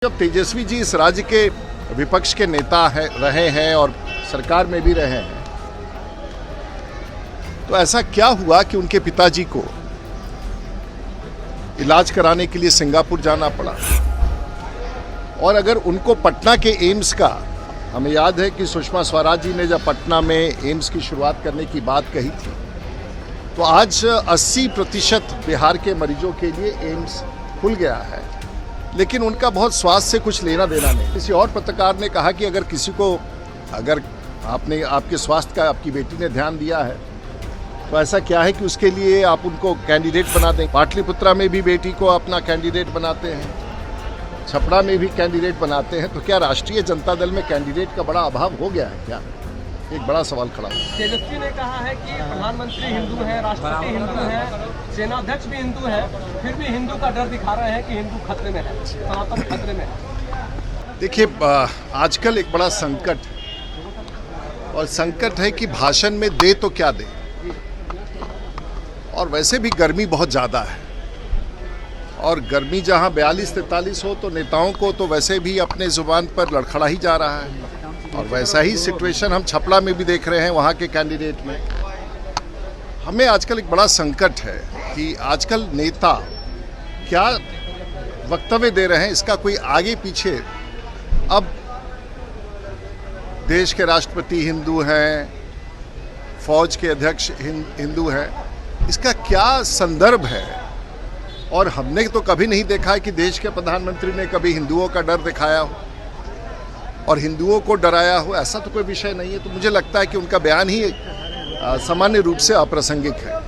जब तेजस्वी जी इस राज्य के विपक्ष के नेता रहे हैं और सरकार में भी रहे हैं, तो ऐसा क्या हुआ कि उनके पिताजी को इलाज कराने के लिए सिंगापुर जाना पड़ा? और अगर उनको पटना के एम्स का, हमें याद है कि सुषमा स्वराज जी ने जब पटना में एम्स की शुरुआत करने की बात कही थी, तो आज 80% बिहार के मरीजों के लिए एम्स खुल गया है, लेकिन उनका बहुत स्वास्थ्य से कुछ लेना देना नहीं। किसी और पत्रकार ने कहा कि अगर किसी को, अगर आपके स्वास्थ्य का आपकी बेटी ने ध्यान दिया है, तो ऐसा क्या है कि उसके लिए आप उनको कैंडिडेट बना दें। पाटलिपुत्रा में भी बेटी को अपना कैंडिडेट बनाते हैं, छपरा में भी कैंडिडेट बनाते हैं, तो क्या राष्ट्रीय जनता दल में कैंडिडेट का बड़ा अभाव हो गया है क्या? एक बड़ा सवाल खड़ा है। तेजस्वी ने कहा है कि प्रधानमंत्री हिंदू है, राष्ट्रपति हिंदू है, सेनाध्यक्ष भी हिंदू है, फिर भी हिंदू का डर दिखा रहे हैं कि हिंदू खतरे में है, सनातन खतरे में है। देखिए, आजकल एक बड़ा संकट, और संकट है कि भाषण में दे तो क्या दे, और वैसे भी गर्मी बहुत ज़्यादा है, और गर्मी जहां 42-43 हो तो नेताओं को तो वैसे भी अपने जुबान पर लड़खड़ा ही जा रहा है, और वैसा ही सिचुएशन हम छपरा में भी देख रहे हैं वहाँ के कैंडिडेट में। हमें आजकल एक बड़ा संकट है कि आजकल नेता क्या वक्तव्य दे रहे हैं, इसका कोई आगे पीछे। अब देश के राष्ट्रपति हिंदू हैं, फौज के अध्यक्ष हिंदू हैं, इसका क्या संदर्भ है? और हमने तो कभी नहीं देखा है कि देश के प्रधानमंत्री ने कभी हिंदुओं का डर दिखाया हो और हिंदुओं को डराया हो, ऐसा तो कोई विषय नहीं है। तो मुझे लगता है कि उनका बयान ही सामान्य रूप से अप्रासंगिक है।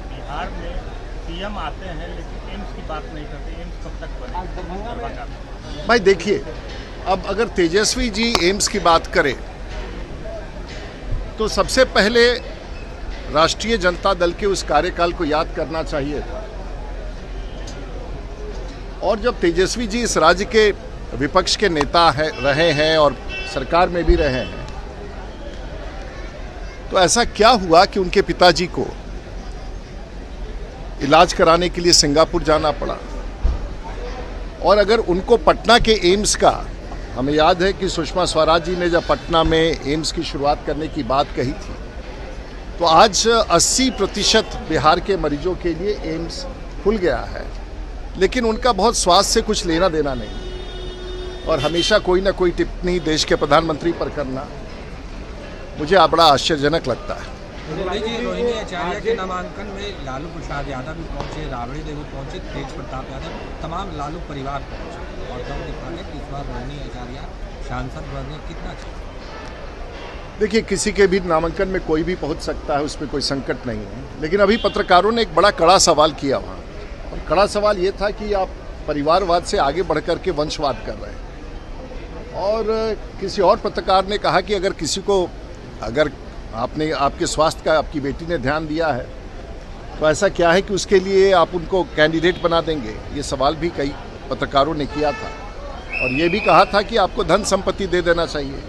बिहार में सीएम आते हैं लेकिन एम्स की बात नहीं करते, एम्स कब तक बनेगा? भाई देखिए, अब अगर तेजस्वी जी एम्स की बात करें तो सबसे पहले राष्ट्रीय जनता दल के उस कार्यकाल को याद करना चाहिए था। और जब तेजस्वी जी इस राज्य के विपक्ष के नेता रहे हैं और सरकार में भी रहे हैं, तो ऐसा क्या हुआ कि उनके पिताजी को इलाज कराने के लिए सिंगापुर जाना पड़ा? और अगर उनको पटना के एम्स का, हमें याद है कि सुषमा स्वराज जी ने जब पटना में एम्स की शुरुआत करने की बात कही थी, तो आज 80% बिहार के मरीजों के लिए एम्स खुल गया है, लेकिन उनका बहुत स्वास्थ्य से कुछ लेना देना नहीं, और हमेशा कोई ना कोई टिप्पणी देश के प्रधानमंत्री पर करना मुझे बड़ा आश्चर्यजनक लगता है। रोहिणी आचार्य के नामांकन में लालू प्रसाद यादव भी पहुंचे, राबड़ी देवी पहुंचे, तेज प्रताप यादव, तमाम लालू परिवार पहुंचे, और दम दिखाने कि इस बार रोहिणी आचार्य सांसद बने। कितना देखिए, किसी के भी नामांकन में कोई भी पहुंच सकता है, उसमें कोई संकट नहीं है, लेकिन अभी पत्रकारों ने एक बड़ा कड़ा सवाल किया वहाँ, और कड़ा सवाल ये था कि आप परिवारवाद से आगे बढ़ कर के वंशवाद कर रहे हैं। और किसी और पत्रकार ने कहा कि अगर किसी को, अगर आपके स्वास्थ्य का आपकी बेटी ने ध्यान दिया है, तो ऐसा क्या है कि उसके लिए आप उनको कैंडिडेट बना देंगे? ये सवाल भी कई पत्रकारों ने किया था, और ये भी कहा था कि आपको धन संपत्ति दे देना चाहिए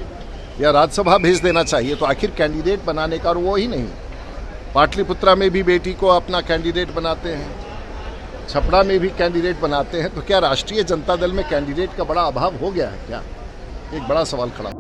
या राज्यसभा भेज देना चाहिए। तो आखिर कैंडिडेट बनाने का, और वो ही नहीं, पाटलिपुत्रा में भी बेटी को अपना कैंडिडेट बनाते हैं, छपरा में भी कैंडिडेट बनाते हैं, तो क्या राष्ट्रीय जनता दल में कैंडिडेट का बड़ा अभाव हो गया है क्या? एक बड़ा सवाल खड़ा।